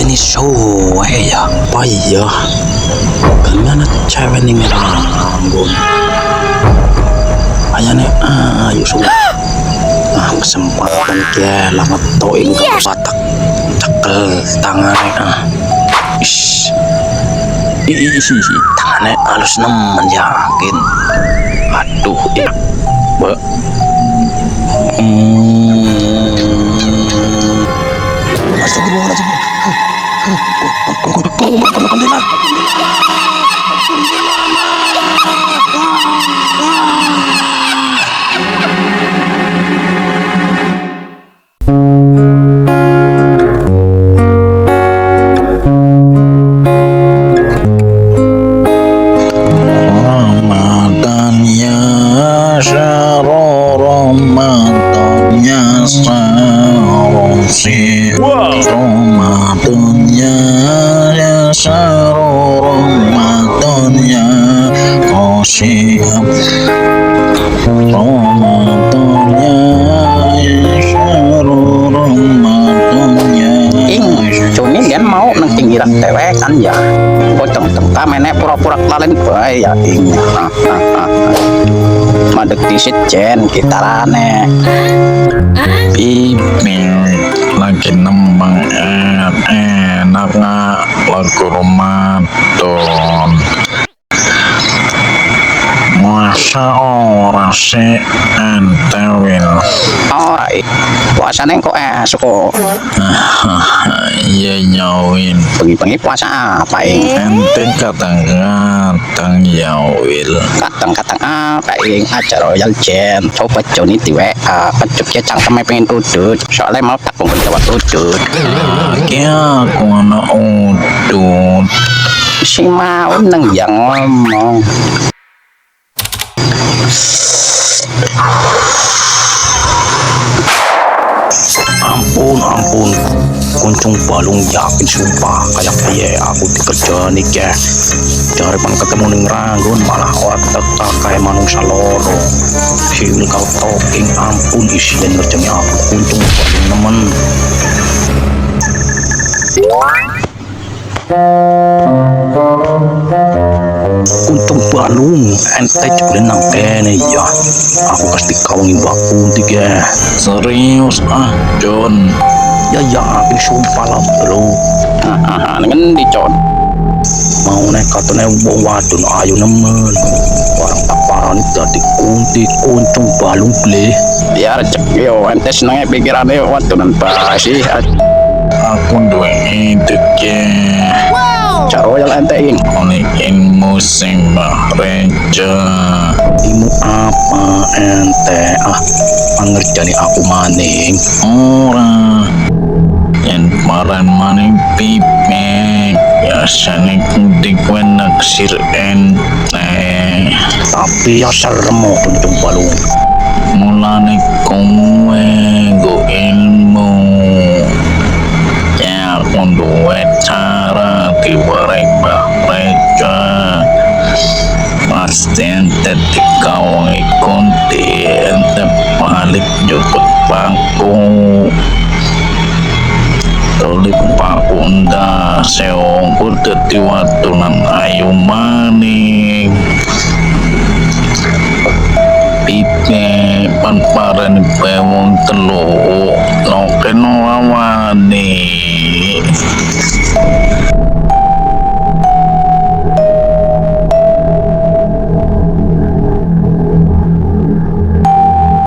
ini show ya apa ya gimana cewek nih meranggun ayane ayo semua kesempatan ke lama toing ke batak cekel tangannya ish tangannya halus nemen yakin aduh mbak Astagfirullahaladzim. Ramadan ya syahrul Ramadan ya sarosi Ramadan ya syahrul Ramadan ya qasyam Ramadan ya syahrul Ramadan ya cunin kan mau nang pinggiran tewek kan ya pocong tengka menek pura-pura kelalen bae ya ing madek disit jen gitarane piping lagi nembang enak nggak lagu Ramadan masa ora sih entewil puasanya kok suka iya nyawin bengi-bengi puasa apa ente kadang-kadang nyawil kadang-kadang apa aja Royal Jam coba Joni di WA kecupnya cangkemnya pengen udut soalnya mau tak kumpul jawab udut kaya aku anak udut si mau neng yang ngomong ampun kuncung balung yakin sumpah kayak aku dikerja nih ya cari pan ketemu ning ranggon malah otak kayak manungsa loro siul kau talking ampun isian ngerjani aku kuncung balung nemen untung balung ente jebule nang kene ya aku pasti kawangin bakun tiga serius John ya yakin sumpah lah bro dengan dicon mau nekatnya wong wadon ayo nemen orang tak parah nih jadi kunti kuncung balung ble biar cek yo ente senengnya pikirannya wadonan pasti aku dua itu caro yang entein olikin musim bahreja imu apa ente ngerjani aku maning ora yang paran maning pipe biasanya kudik naksir ente tapi ya serem mau kunjung balung mulane kowe go ilmu ya aku duwe cara diwarek bahreja pasti ente dikawang konti ente balik jemput bangku tolip pakunda seongkur dadi watunan ayu maning pipe panparan bewong telu noken wawani